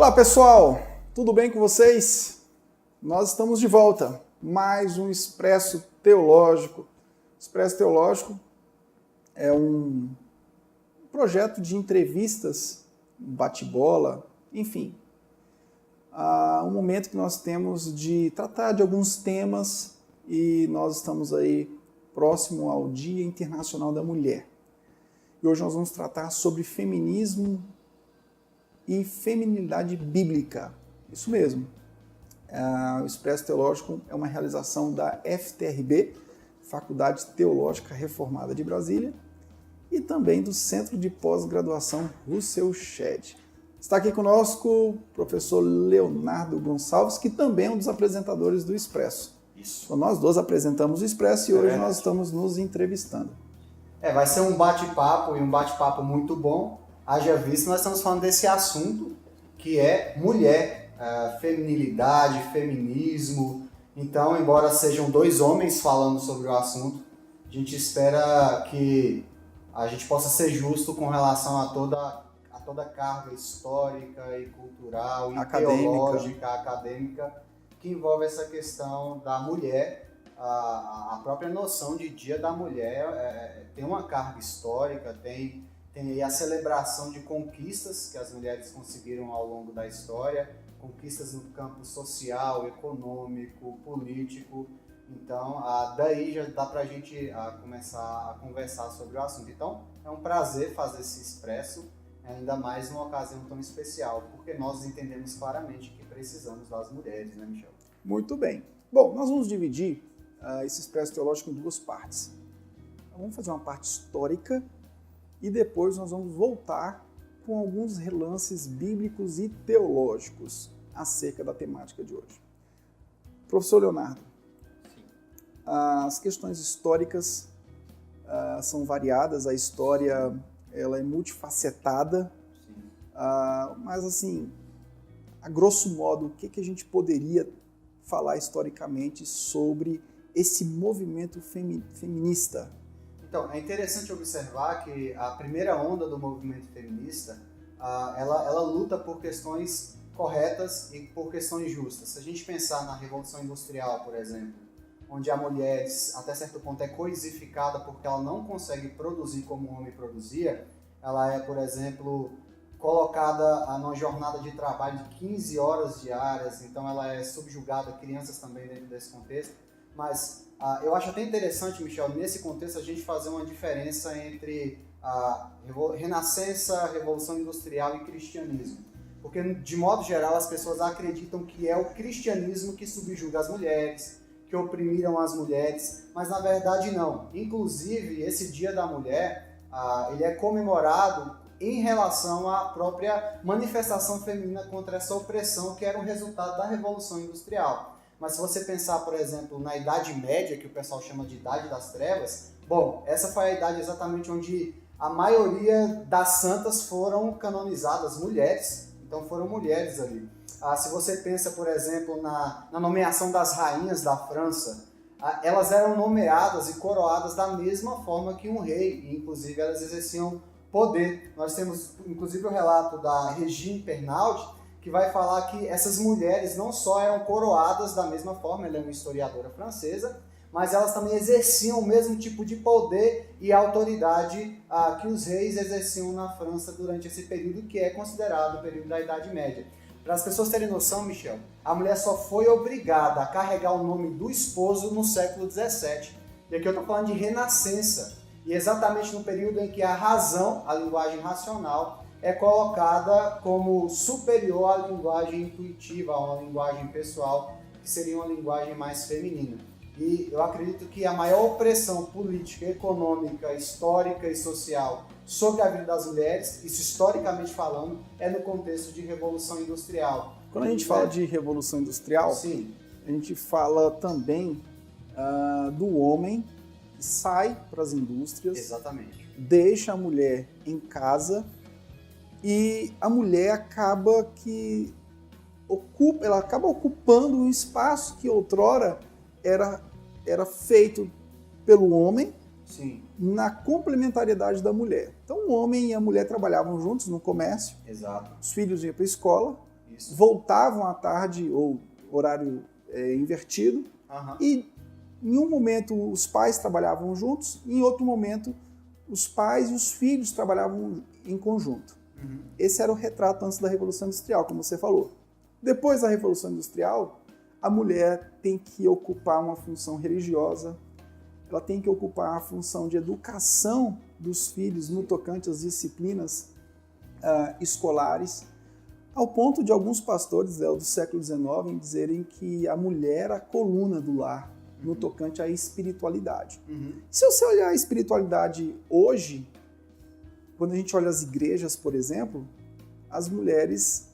Olá pessoal, tudo bem com vocês? Nós estamos de volta, mais um Expresso Teológico. Expresso Teológico é um projeto de entrevistas, bate-bola, enfim. Um momento que nós temos de tratar de alguns temas e nós estamos aí próximo ao Dia Internacional da Mulher. E hoje nós vamos tratar sobre feminismo e feminilidade bíblica. Isso mesmo. O Expresso Teológico é uma realização da FTRB, Faculdade Teológica Reformada de Brasília, e também do Centro de Pós-Graduação Russell Shedd. Está aqui conosco o professor Leonardo Gonçalves, que também é um dos apresentadores do Expresso. Isso. Então, nós dois apresentamos o Expresso e hoje nós estamos nos entrevistando. Vai ser um bate-papo e um bate-papo muito bom. Haja visto, nós estamos falando desse assunto que é mulher, feminilidade, feminismo. Então, embora sejam dois homens falando sobre o assunto, a gente espera que a gente possa ser justo com relação a toda a carga histórica e cultural e teológica, acadêmica, que envolve essa questão da mulher. A própria noção de Dia da Mulher tem uma carga histórica, tem aí a celebração de conquistas que as mulheres conseguiram ao longo da história, conquistas no campo social, econômico, político. Então, daí já dá para a gente começar a conversar sobre o assunto. Então, é um prazer fazer esse expresso, ainda mais numa ocasião tão especial, porque nós entendemos claramente que precisamos das mulheres, né, Michel? Muito bem. Bom, nós vamos dividir esse Expresso Teológico em duas partes. Vamos fazer uma parte histórica e depois nós vamos voltar com alguns relances bíblicos e teológicos acerca da temática de hoje. Professor Leonardo, sim, as questões históricas são variadas, a história ela é multifacetada, mas assim, a grosso modo, o que a gente poderia falar historicamente sobre esse movimento feminista? Então, é interessante observar que a primeira onda do movimento feminista, ela luta por questões corretas e por questões justas. Se a gente pensar na Revolução Industrial, por exemplo, onde a mulher, até certo ponto, é coisificada porque ela não consegue produzir como o homem produzia, ela é, por exemplo, colocada numa jornada de trabalho de 15 horas diárias, então ela é subjugada, crianças também dentro desse contexto. Mas eu acho até interessante, Michel, nesse contexto a gente fazer uma diferença entre a Renascença, Revolução Industrial e cristianismo. Porque, de modo geral, as pessoas acreditam que é o cristianismo que subjuga as mulheres, que oprimiram as mulheres, mas na verdade não. Inclusive, esse Dia da Mulher, ele é comemorado em relação à própria manifestação feminina contra essa opressão que era um resultado da Revolução Industrial. Mas se você pensar, por exemplo, na Idade Média, que o pessoal chama de Idade das Trevas, bom, essa foi a idade exatamente onde a maioria das santas foram canonizadas, mulheres, então foram mulheres ali. Se você pensa, por exemplo, na nomeação das rainhas da França, elas eram nomeadas e coroadas da mesma forma que um rei, e inclusive elas exerciam poder. Nós temos, inclusive, o relato da Regine Pernald, que vai falar que essas mulheres não só eram coroadas da mesma forma, ela é uma historiadora francesa, mas elas também exerciam o mesmo tipo de poder e autoridade que os reis exerciam na França durante esse período que é considerado o período da Idade Média. Para as pessoas terem noção, Michel, a mulher só foi obrigada a carregar o nome do esposo no século XVII. E aqui eu estou falando de Renascença, e exatamente no período em que a razão, a linguagem racional, é colocada como superior à linguagem intuitiva, a uma linguagem pessoal, que seria uma linguagem mais feminina. E eu acredito que a maior opressão política, econômica, histórica e social sobre a vida das mulheres, isso historicamente falando, é no contexto de Revolução Industrial. Quando a gente fala de Revolução Industrial, sim, a gente fala também do homem que sai para as indústrias, exatamente, deixa a mulher em casa e a mulher acaba ocupando um espaço que outrora era feito pelo homem. Sim. Na complementariedade da mulher. Então o homem e a mulher trabalhavam juntos no comércio. Exato. Os filhos iam para a escola. Isso. voltavam à tarde ou horário invertido, e em um momento os pais trabalhavam juntos, e em outro momento os pais e os filhos trabalhavam em conjunto. Esse era o retrato antes da Revolução Industrial, como você falou. Depois da Revolução Industrial, a mulher tem que ocupar uma função religiosa, ela tem que ocupar a função de educação dos filhos no tocante às disciplinas escolares, ao ponto de alguns pastores do século XIX dizerem que a mulher é a coluna do lar no tocante à espiritualidade. Se você olhar a espiritualidade hoje, quando a gente olha as igrejas, por exemplo, as mulheres,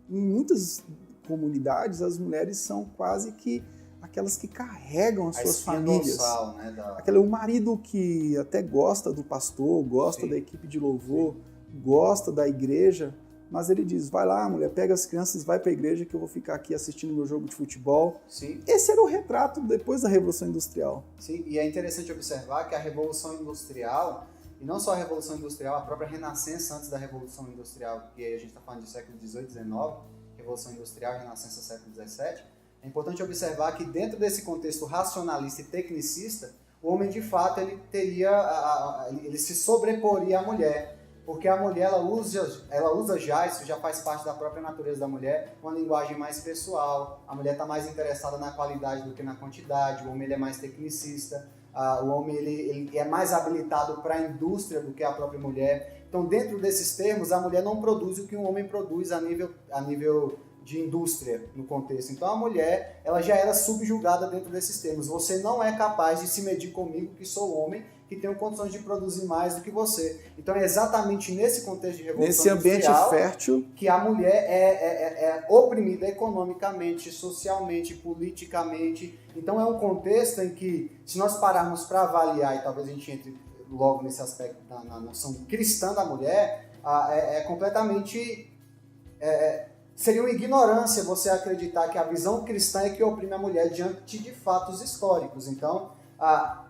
em muitas comunidades, as mulheres são quase que aquelas que carregam as suas famílias. Dorsal, né, o marido que até gosta do pastor, gosta da equipe de louvor, gosta da igreja, mas ele diz, vai lá, mulher, pega as crianças, vai para a igreja que eu vou ficar aqui assistindo meu jogo de futebol. Sim. Esse era o retrato depois da Revolução Industrial. Sim, e é interessante observar que a Revolução Industrial, e não só a Revolução Industrial, a própria Renascença antes da Revolução Industrial, que a gente está falando de século XVIII e XIX, Revolução Industrial e Renascença século XVII, é importante observar que dentro desse contexto racionalista e tecnicista, o homem de fato ele se sobreporia à mulher, porque a mulher ela usa já, isso já faz parte da própria natureza da mulher, uma linguagem mais pessoal, a mulher está mais interessada na qualidade do que na quantidade, o homem ele é mais tecnicista, o homem ele é mais habilitado para a indústria do que a própria mulher. Então, dentro desses termos, a mulher não produz o que um homem produz a nível de indústria no contexto. Então, a mulher ela já era subjugada dentro desses termos. Você não é capaz de se medir comigo, que sou homem, que tenho condições de produzir mais do que você. Então, é exatamente nesse contexto de revolução industrial, nesse ambiente fértil, que a mulher é oprimida economicamente, socialmente, politicamente. Então, é um contexto em que, se nós pararmos para avaliar, e talvez a gente entre logo nesse aspecto na noção cristã da mulher, completamente... seria uma ignorância você acreditar que a visão cristã é que oprime a mulher diante de fatos históricos. Então,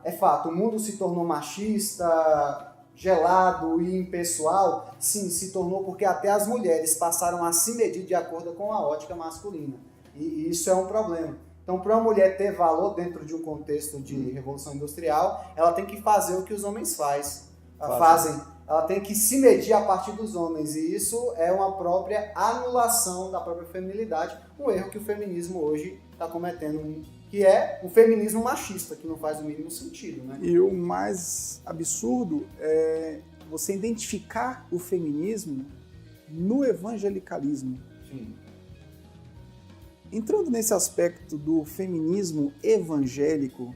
é fato, o mundo se tornou machista, gelado e impessoal. Sim, se tornou porque até as mulheres passaram a se medir de acordo com a ótica masculina. E isso é um problema. Então, para uma mulher ter valor dentro de um contexto de revolução industrial, ela tem que fazer o que os homens fazem. Ela tem que se medir a partir dos homens, e isso é uma própria anulação da própria feminilidade, um erro que o feminismo hoje está cometendo, que é o feminismo machista, que não faz o mínimo sentido, né? E o mais absurdo é você identificar o feminismo no evangelicalismo. Sim. Entrando nesse aspecto do feminismo evangélico,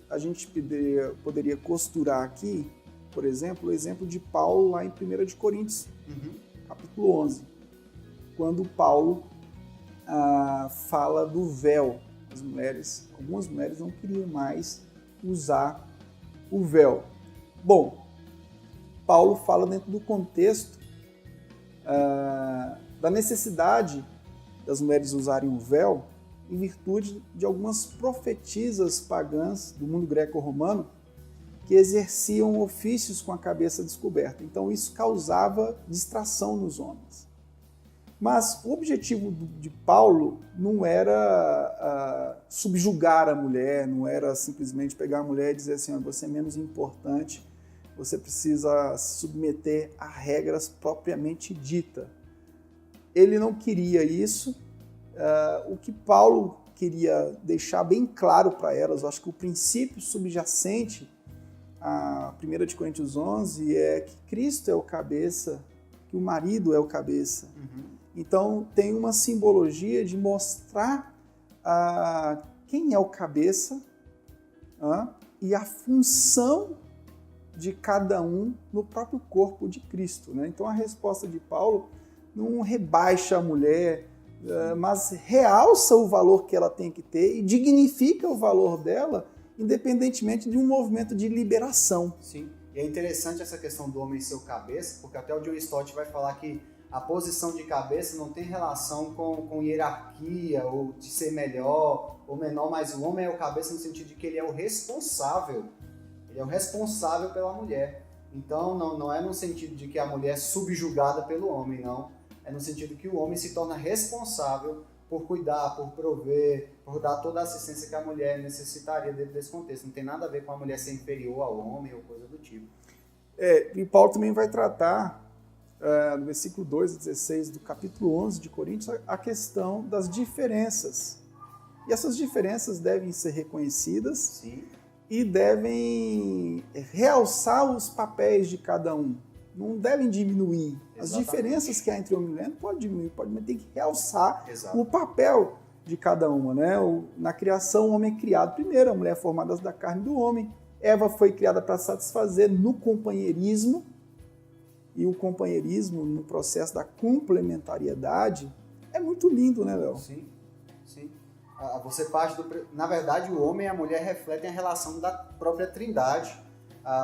a gente poderia costurar aqui, por exemplo, o exemplo de Paulo lá em 1 de Coríntios, capítulo 11, quando Paulo fala do véu. Algumas mulheres não queriam mais usar o véu. Bom, Paulo fala dentro do contexto da necessidade das mulheres usarem o véu em virtude de algumas profetisas pagãs do mundo greco-romano que exerciam ofícios com a cabeça descoberta. Então isso causava distração nos homens. Mas o objetivo de Paulo não era subjugar a mulher, não era simplesmente pegar a mulher e dizer assim, você é menos importante, você precisa se submeter a regras propriamente ditas. Ele não queria isso. O que Paulo queria deixar bem claro para elas, eu acho que o princípio subjacente a 1 de Coríntios 11 é que Cristo é o cabeça, que o marido é o cabeça. Então tem uma simbologia de mostrar quem é o cabeça e a função de cada um no próprio corpo de Cristo, né? Então a resposta de Paulo não rebaixa a mulher, mas realça o valor que ela tem que ter e dignifica o valor dela, independentemente de um movimento de liberação. Sim, e é interessante essa questão do homem ser o cabeça, porque até o John Stott vai falar que a posição de cabeça não tem relação com hierarquia, ou de ser melhor ou menor, mas o homem é o cabeça no sentido de que ele é o responsável. Ele é o responsável pela mulher. Então, não é no sentido de que a mulher é subjugada pelo homem, não. é no sentido que o homem se torna responsável por cuidar, por prover, por dar toda a assistência que a mulher necessitaria dentro desse contexto. Não tem nada a ver com a mulher ser inferior ao homem ou coisa do tipo. E Paulo também vai tratar, no versículo 2 a 16 do capítulo 11 de Coríntios, a questão das diferenças. E essas diferenças devem ser reconhecidas. Sim. E devem realçar os papéis de cada um. Não devem diminuir. Exatamente. As diferenças que há entre homem e mulher não pode diminuir, mas tem que realçar Exato. o papel de cada uma. Né? Na criação, o homem é criado primeiro, a mulher é formada da carne do homem. Eva foi criada para satisfazer no companheirismo, e o companheirismo, no processo da complementariedade, é muito lindo, né, Léo? Sim, sim. Você parte na verdade, o homem e a mulher refletem a relação da própria Trindade,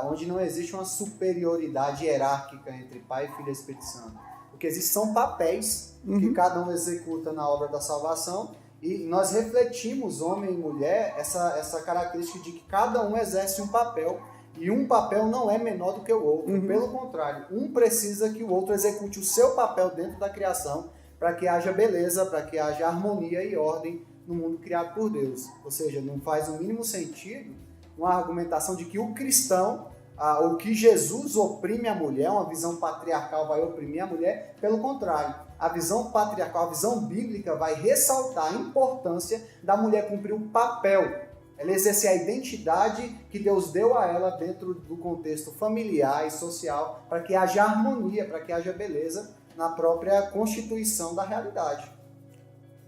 onde não existe uma superioridade hierárquica entre Pai, Filho e Espírito Santo. O que existe são papéis que cada um executa na obra da salvação, e nós refletimos, homem e mulher, essa característica de que cada um exerce um papel, e um papel não é menor do que o outro. Pelo contrário, um precisa que o outro execute o seu papel dentro da criação, para que haja beleza, para que haja harmonia e ordem no mundo criado por Deus. Ou seja, não faz o mínimo sentido uma argumentação de que o cristão, ou que Jesus oprime a mulher, uma visão patriarcal vai oprimir a mulher. Pelo contrário, a visão patriarcal, a visão bíblica vai ressaltar a importância da mulher cumprir um papel. Ela exercer a identidade que Deus deu a ela dentro do contexto familiar e social, para que haja harmonia, para que haja beleza na própria constituição da realidade.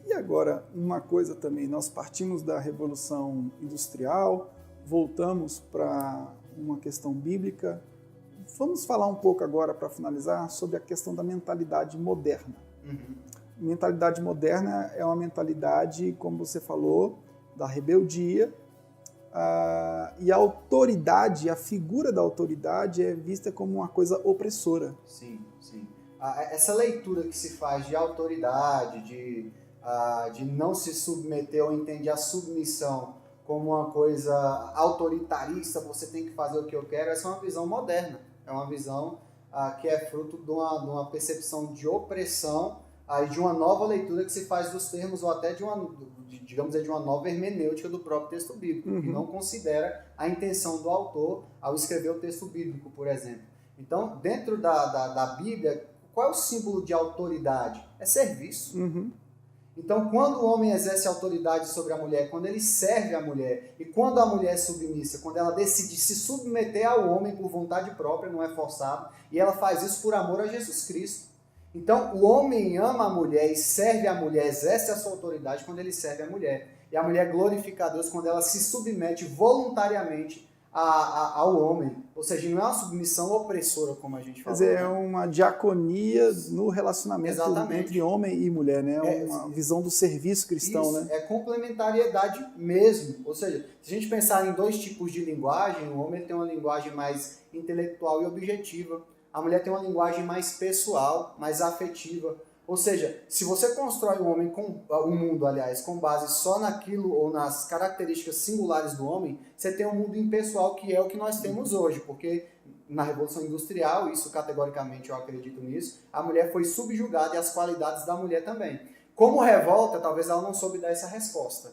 E agora, uma coisa também, nós partimos da Revolução Industrial, voltamos para uma questão bíblica. Vamos falar um pouco agora, para finalizar, sobre a questão da mentalidade moderna. Mentalidade moderna é uma mentalidade, como você falou, da rebeldia, e a autoridade, a figura da autoridade é vista como uma coisa opressora. Sim, sim. Essa leitura que se faz de autoridade, de não se submeter ou entender a submissão como uma coisa autoritarista, você tem que fazer o que eu quero, essa é uma visão moderna. É uma visão que é fruto de uma percepção de opressão e de uma nova leitura que se faz dos termos, ou até de uma nova hermenêutica do próprio texto bíblico, que não considera a intenção do autor ao escrever o texto bíblico, por exemplo. Então, dentro da Bíblia, qual é o símbolo de autoridade? É serviço. Então, quando o homem exerce autoridade sobre a mulher, quando ele serve a mulher, e quando a mulher é submissa, quando ela decide se submeter ao homem por vontade própria, não é forçado, e ela faz isso por amor a Jesus Cristo. Então, o homem ama a mulher e serve a mulher, exerce a sua autoridade quando ele serve a mulher. E a mulher glorifica a Deus quando ela se submete voluntariamente ao homem. Ou seja, não é uma submissão opressora, como a gente falou. Quer dizer, é uma diaconia no relacionamento entre homem e mulher, né? Uma visão do serviço cristão, isso, né? É complementariedade mesmo. Ou seja, se a gente pensar em dois tipos de linguagem, o homem tem uma linguagem mais intelectual e objetiva. A mulher tem uma linguagem mais pessoal, mais afetiva. Ou seja, se você constrói o mundo, com base só naquilo ou nas características singulares do homem, você tem um mundo impessoal, que é o que nós temos hoje, porque na Revolução Industrial, isso categoricamente eu acredito nisso, a mulher foi subjugada e as qualidades da mulher também. Como revolta, talvez ela não soube dar essa resposta.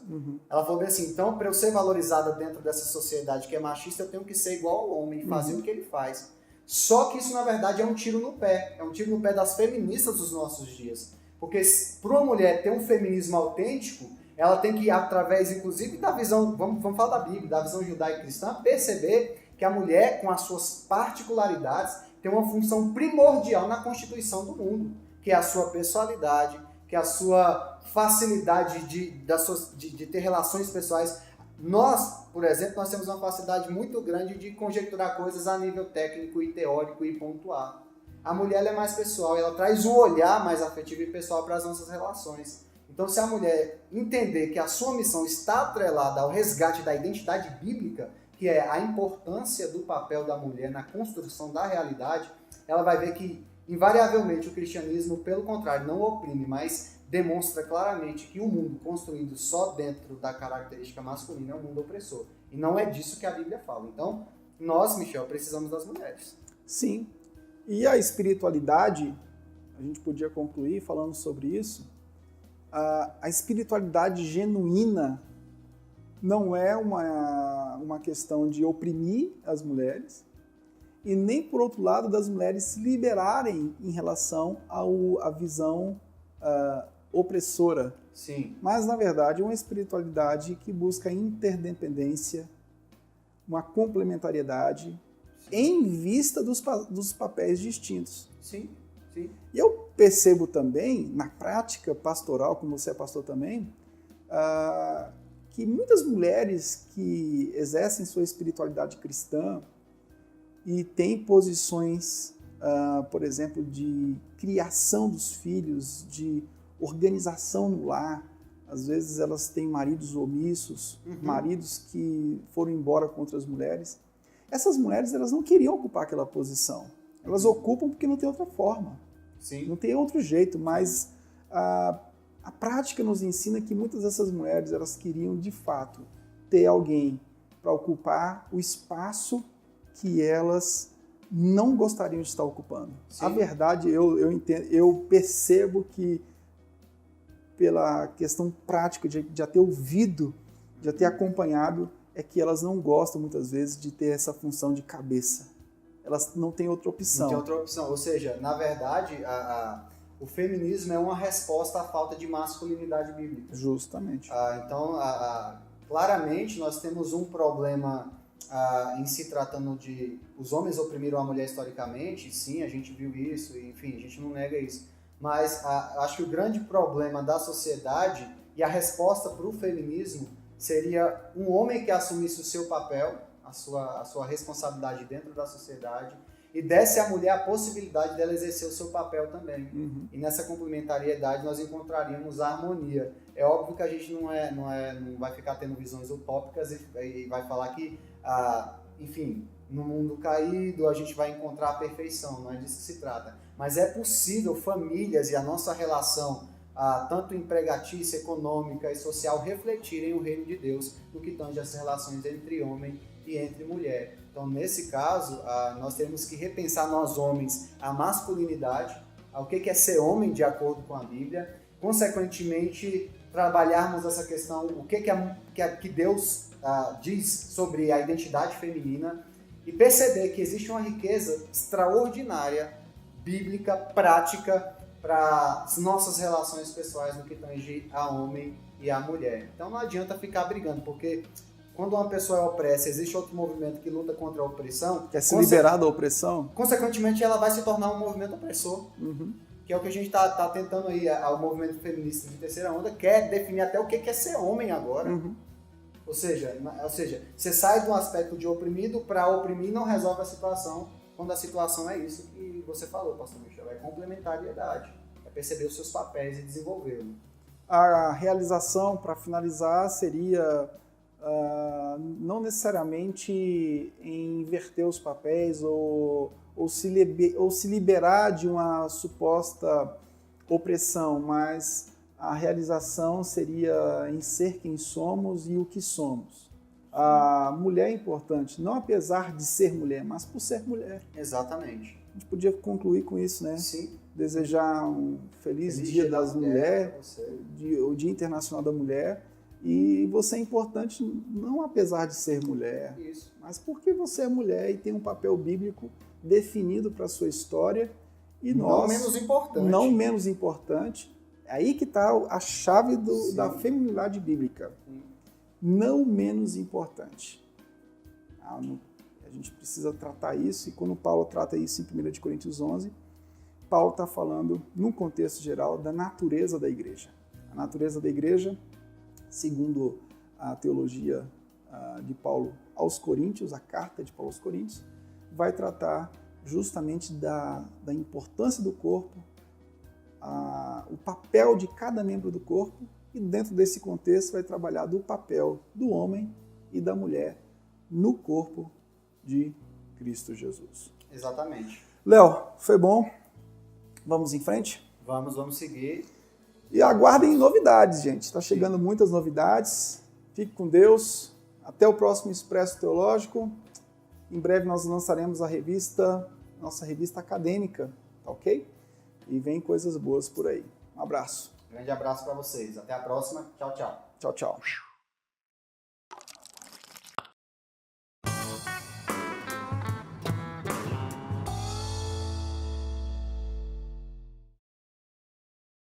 Ela falou bem assim, então, para eu ser valorizada dentro dessa sociedade que é machista, eu tenho que ser igual ao homem e fazer o que ele faz. Só que isso, na verdade, é um tiro no pé. É um tiro no pé das feministas dos nossos dias. Porque para uma mulher ter um feminismo autêntico, ela tem que, através, inclusive, da visão, vamos falar da Bíblia, da visão judaico-cristã, perceber que a mulher, com as suas particularidades, tem uma função primordial na constituição do mundo, que é a sua pessoalidade, que é a sua facilidade de ter relações pessoais. Nós, por exemplo, nós temos uma facilidade muito grande de conjecturar coisas a nível técnico e teórico e pontuar. A mulher ela é mais pessoal, ela traz um olhar mais afetivo e pessoal para as nossas relações. Então, se a mulher entender que a sua missão está atrelada ao resgate da identidade bíblica, que é a importância do papel da mulher na construção da realidade, ela vai ver que, invariavelmente, o cristianismo, pelo contrário, não oprime, mas demonstra claramente que o mundo construído só dentro da característica masculina é um mundo opressor. E não é disso que a Bíblia fala. Então, nós, Michel, precisamos das mulheres. Sim. E a espiritualidade, a gente podia concluir falando sobre isso, a espiritualidade genuína não é uma questão de oprimir as mulheres e nem, por outro lado, das mulheres se liberarem em relação à visão opressora. Sim. Mas, na verdade, é uma espiritualidade que busca interdependência, uma complementariedade, sim, em vista dos papéis distintos. Sim, sim. E eu percebo também, na prática pastoral, como você é pastor também, que muitas mulheres que exercem sua espiritualidade cristã e têm posições, por exemplo, de criação dos filhos, de organização no lar, às vezes elas têm maridos omissos, maridos que foram embora com outras mulheres. Essas mulheres, elas não queriam ocupar aquela posição. Elas ocupam porque não tem outra forma. Sim. Não tem outro jeito, mas a prática nos ensina que muitas dessas mulheres, elas queriam, de fato, ter alguém para ocupar o espaço que elas não gostariam de estar ocupando. Sim. A verdade, eu entendo, eu percebo que pela questão prática de já ter ouvido, de já ter acompanhado, é que elas não gostam, muitas vezes, de ter essa função de cabeça. Elas não têm outra opção. Não tem outra opção. Ou seja, na verdade, o feminismo é uma resposta à falta de masculinidade bíblica. Justamente. Então, claramente, nós temos um problema em se tratando de... Os homens oprimiram a mulher historicamente, sim, a gente viu isso, enfim, a gente não nega isso. Mas acho que o grande problema da sociedade e a resposta para o feminismo seria um homem que assumisse o seu papel, a sua responsabilidade dentro da sociedade e desse à mulher a possibilidade dela exercer o seu papel também. Uhum. E nessa complementariedade nós encontraríamos a harmonia. É óbvio que a gente não vai ficar tendo visões utópicas e vai falar que, enfim, no mundo caído a gente vai encontrar a perfeição, não é disso que se trata. Mas é possível famílias e a nossa relação, tanto empregatícia, econômica e social, refletirem o reino de Deus no que tange as relações entre homem e entre mulher. Então, nesse caso, nós temos que repensar nós homens a masculinidade, o que é ser homem de acordo com a Bíblia, consequentemente trabalharmos essa questão, o que Deus diz sobre a identidade feminina e perceber que existe uma riqueza extraordinária, bíblica, prática, para as nossas relações pessoais no que tange a homem e a mulher. Então não adianta ficar brigando, porque quando uma pessoa é opressa, existe outro movimento que luta contra a opressão. Quer se liberar da opressão? Consequentemente, ela vai se tornar um movimento opressor. Uhum. Que é o que a gente está tentando aí, o movimento feminista de terceira onda, quer definir até o que é ser homem agora. Uhum. Ou seja, você sai de um aspecto de oprimido para oprimir, não resolve a situação, quando a situação é isso que você falou, pastor Michel, é complementariedade, é perceber os seus papéis e desenvolvê-lo. A realização, para finalizar, seria não necessariamente em inverter os papéis ou se liberar de uma suposta opressão, mas a realização seria em ser quem somos e o que somos. A mulher é importante, não apesar de ser mulher, mas por ser mulher. Exatamente. A gente podia concluir com isso, né? Sim. Desejar um feliz Dia das Mulheres, o Dia Internacional da Mulher. E você é importante não apesar de ser mulher, isso, mas porque você é mulher e tem um papel bíblico definido para a sua história. E não menos importante. Não menos importante. É aí que está a chave da feminilidade bíblica. Sim. Não menos importante. A gente precisa tratar isso, e quando Paulo trata isso em 1 Coríntios 11, Paulo está falando, num contexto geral, da natureza da igreja. A natureza da igreja, segundo a teologia de Paulo aos Coríntios, a carta de Paulo aos Coríntios, vai tratar justamente da importância do corpo, o papel de cada membro do corpo, e dentro desse contexto vai trabalhar do papel do homem e da mulher no corpo de Cristo Jesus. Exatamente. Léo, foi bom? Vamos em frente? Vamos seguir. E aguardem novidades, gente. Está chegando muitas novidades. Fique com Deus. Até o próximo Expresso Teológico. Em breve nós lançaremos nossa revista acadêmica, tá ok? e vem coisas boas por aí. Um abraço. Grande abraço para vocês. Até a próxima. Tchau, tchau. Tchau, tchau.